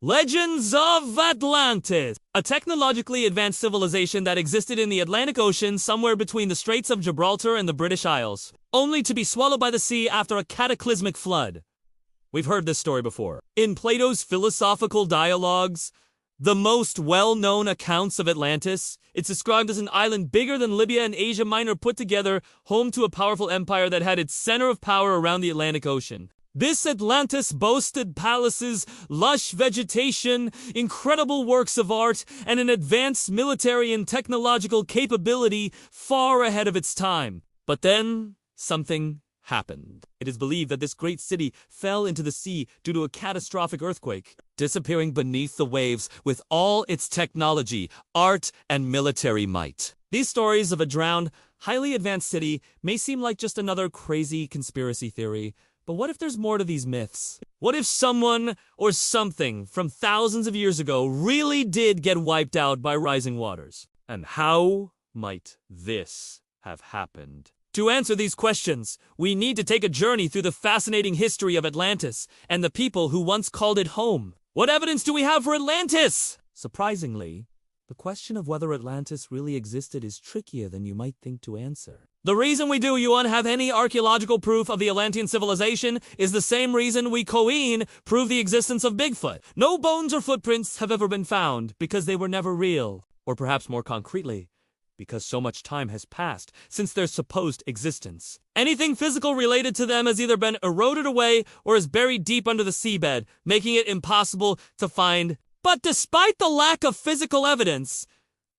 Legends of Atlantis, a technologically advanced civilization that existed in the Atlantic Ocean somewhere between the Straits of Gibraltar and the British Isles, only to be swallowed by the sea after a cataclysmic flood. We've heard this story before. In Plato's philosophical dialogues, the most well-known accounts of Atlantis, it's described as an island bigger than Libya and Asia Minor put together, home to a powerful empire that had its center of power around the Atlantic Ocean. This Atlantis boasted palaces, lush vegetation, incredible works of art, and an advanced military and technological capability far ahead of its time. But then, something happened. It is believed that this great city fell into the sea due to a catastrophic earthquake, disappearing beneath the waves with all its technology, art, and military might. These stories of a drowned, highly advanced city may seem like just another crazy conspiracy theory, but what if there's more to these myths? What if someone or something from thousands of years ago really did get wiped out by rising waters? And how might this have happened? To answer these questions, we need to take a journey through the fascinating history of Atlantis and the people who once called it home. What evidence do we have for Atlantis? Surprisingly, the question of whether Atlantis really existed is trickier than you might think to answer. The reason we do Yuan have any archaeological proof of the Atlantean civilization is the same reason we Korean prove the existence of Bigfoot. No bones or footprints have ever been found because they were never real. Or perhaps more concretely, because so much time has passed since their supposed existence. Anything physical related to them has either been eroded away or is buried deep under the seabed, making it impossible to find. But despite the lack of physical evidence,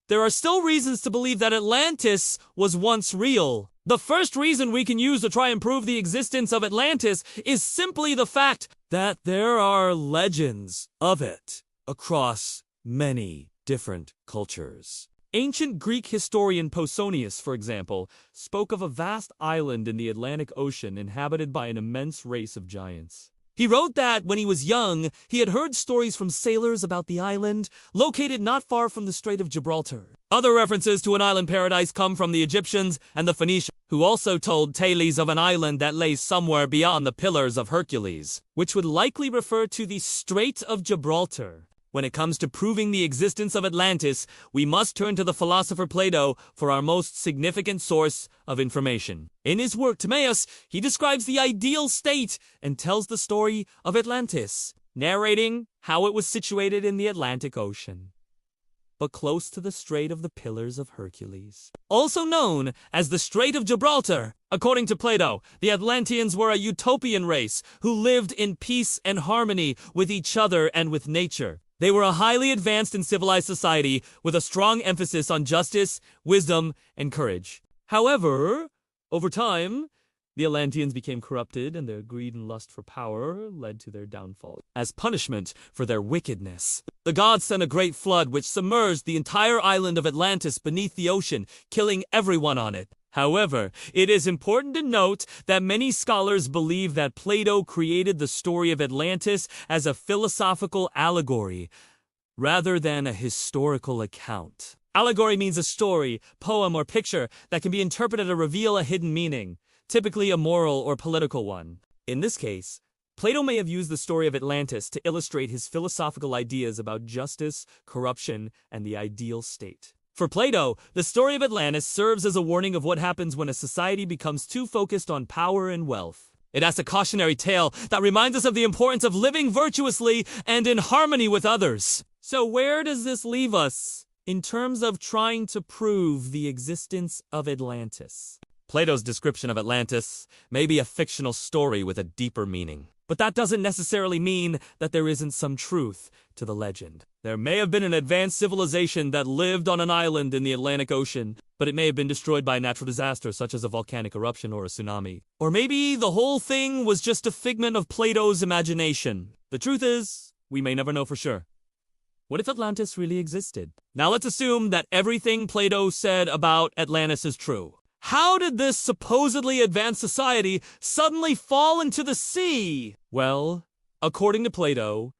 there are still reasons to believe that Atlantis was once real. The first reason we can use to try and prove the existence of Atlantis is simply the fact that there are legends of it across many different cultures. Ancient Greek historian Pausanias, for example, spoke of a vast island in the Atlantic Ocean inhabited by an immense race of giants. He wrote that, when he was young, he had heard stories from sailors about the island, located not far from the Strait of Gibraltar. Other references to an island paradise come from the Egyptians and the Phoenicians, who also told tales of an island that lay somewhere beyond the Pillars of Hercules, which would likely refer to the Strait of Gibraltar. When it comes to proving the existence of Atlantis, we must turn to the philosopher Plato for our most significant source of information. In his work Timaeus, he describes the ideal state and tells the story of Atlantis, narrating how it was situated in the Atlantic Ocean, but close to the Strait of the Pillars of Hercules, also known as the Strait of Gibraltar. According to Plato, the Atlanteans were a utopian race who lived in peace and harmony with each other and with nature. They were a highly advanced and civilized society with a strong emphasis on justice, wisdom, and courage. However, over time, the Atlanteans became corrupted and their greed and lust for power led to their downfall. As punishment for their wickedness, the gods sent a great flood which submerged the entire island of Atlantis beneath the ocean, killing everyone on it. However, it is important to note that many scholars believe that Plato created the story of Atlantis as a philosophical allegory, rather than a historical account. Allegory means a story, poem, or picture that can be interpreted to reveal a hidden meaning, typically a moral or political one. In this case, Plato may have used the story of Atlantis to illustrate his philosophical ideas about justice, corruption, and the ideal state. For Plato, the story of Atlantis serves as a warning of what happens when a society becomes too focused on power and wealth. It has a cautionary tale that reminds us of the importance of living virtuously and in harmony with others. So where does this leave us in terms of trying to prove the existence of Atlantis? Plato's description of Atlantis may be a fictional story with a deeper meaning. But that doesn't necessarily mean that there isn't some truth to the legend. There may have been an advanced civilization that lived on an island in the Atlantic Ocean, but it may have been destroyed by a natural disaster such as a volcanic eruption or a tsunami. Or maybe the whole thing was just a figment of Plato's imagination. The truth is, we may never know for sure. What if Atlantis really existed? Now let's assume that everything Plato said about Atlantis is true. How did this supposedly advanced society suddenly fall into the sea? Well, according to Plato,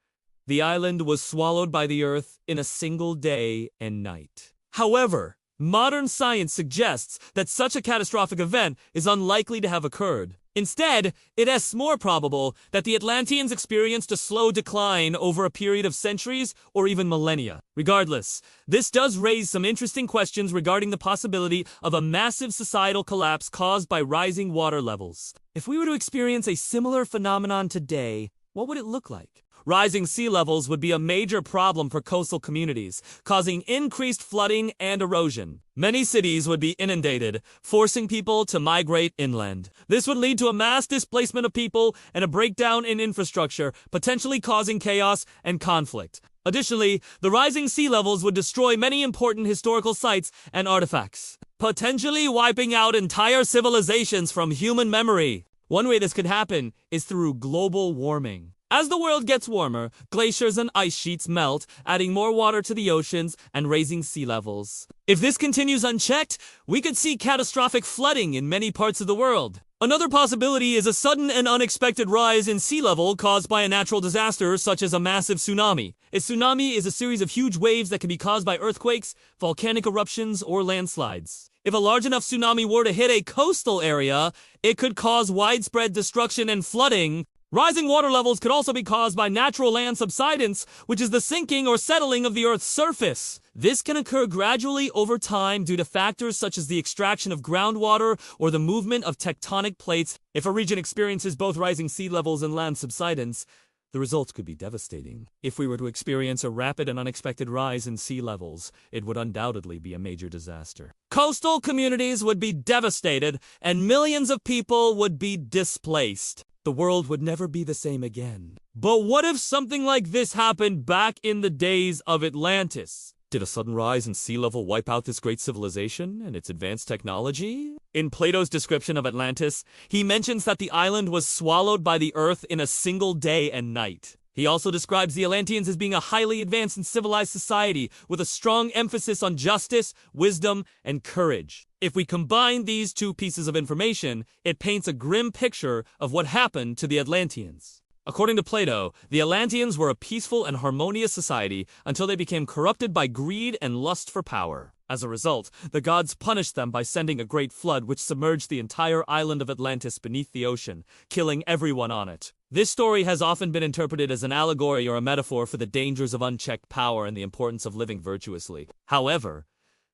the island was swallowed by the earth in a single day and night. However, Modern science suggests that such a catastrophic event is unlikely to have occurred. Instead, it is more probable that the Atlanteans experienced a slow decline over a period of centuries or even millennia. Regardless, this does raise some interesting questions regarding the possibility of a massive societal collapse caused by rising water levels. If we were to experience a similar phenomenon today, what would it look like? Rising sea levels would be a major problem for coastal communities, causing increased flooding and erosion. Many cities would be inundated, forcing people to migrate inland. This would lead to a mass displacement of people and a breakdown in infrastructure, potentially causing chaos and conflict. Additionally, the rising sea levels would destroy many important historical sites and artifacts, potentially wiping out entire civilizations from human memory. One way this could happen is through global warming. As the world gets warmer, glaciers and ice sheets melt, adding more water to the oceans and raising sea levels. If this continues unchecked, we could see catastrophic flooding in many parts of the world. Another possibility is a sudden and unexpected rise in sea level caused by a natural disaster such as a massive tsunami. A tsunami is a series of huge waves that can be caused by earthquakes, volcanic eruptions, or landslides. If a large enough tsunami were to hit a coastal area, it could cause widespread destruction and flooding. Rising water levels could also be caused by natural land subsidence, which is the sinking or settling of the Earth's surface. This can occur gradually over time due to factors such as the extraction of groundwater or the movement of tectonic plates. If a region experiences both rising sea levels and land subsidence, the results could be devastating. If we were to experience a rapid and unexpected rise in sea levels, it would undoubtedly be a major disaster. Coastal communities would be devastated, and millions of people would be displaced. The world would never be the same again. But what if something like this happened back in the days of Atlantis? Did a sudden rise in sea level wipe out this great civilization and its advanced technology? In Plato's description of Atlantis, he mentions that the island was swallowed by the earth in a single day and night. He also describes the Atlanteans as being a highly advanced and civilized society with a strong emphasis on justice, wisdom, and courage. If we combine these two pieces of information, it paints a grim picture of what happened to the Atlanteans. According to Plato, the Atlanteans were a peaceful and harmonious society until they became corrupted by greed and lust for power. As a result, the gods punished them by sending a great flood which submerged the entire island of Atlantis beneath the ocean, killing everyone on it. This story has often been interpreted as an allegory or a metaphor for the dangers of unchecked power and the importance of living virtuously. However,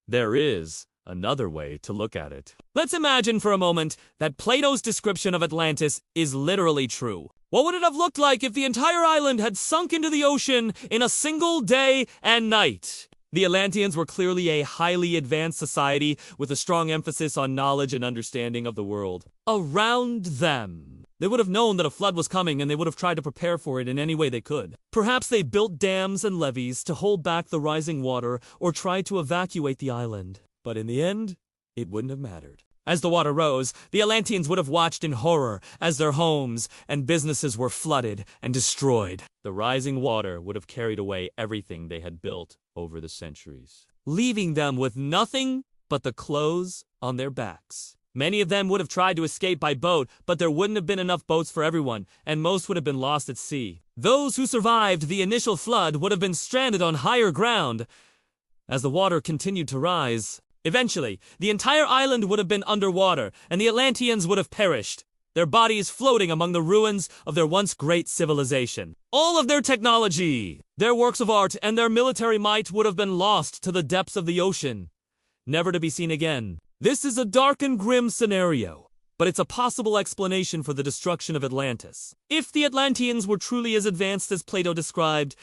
there is another way to look at it. Let's imagine for a moment that Plato's description of Atlantis is literally true. What would it have looked like if the entire island had sunk into the ocean in a single day and night? The Atlanteans were clearly a highly advanced society with a strong emphasis on knowledge and understanding of the world around them. They would have known that a flood was coming and they would have tried to prepare for it in any way they could. Perhaps they built dams and levees to hold back the rising water or tried to evacuate the island. But in the end, it wouldn't have mattered. As the water rose, the Atlanteans would have watched in horror as their homes and businesses were flooded and destroyed. The rising water would have carried away everything they had built over the centuries, leaving them with nothing but the clothes on their backs. Many of them would have tried to escape by boat, but there wouldn't have been enough boats for everyone, and most would have been lost at sea. Those who survived the initial flood would have been stranded on higher ground. As the water continued to rise, eventually, the entire island would have been underwater, and the Atlanteans would have perished, their bodies floating among the ruins of their once great civilization. All of their technology, their works of art, and their military might would have been lost to the depths of the ocean, never to be seen again. This is a dark and grim scenario, but it's a possible explanation for the destruction of Atlantis. If the Atlanteans were truly as advanced as Plato described,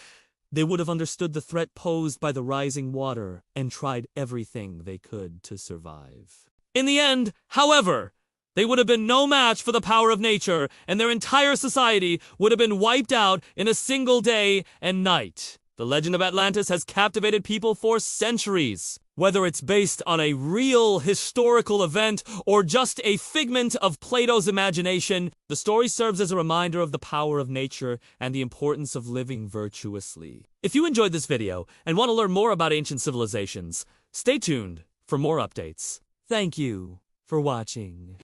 they would have understood the threat posed by the rising water and tried everything they could to survive. In the end, however, they would have been no match for the power of nature, and their entire society would have been wiped out in a single day and night. The legend of Atlantis has captivated people for centuries. Whether it's based on a real historical event or just a figment of Plato's imagination, the story serves as a reminder of the power of nature and the importance of living virtuously. If you enjoyed this video and want to learn more about ancient civilizations, stay tuned for more updates. Thank you for watching.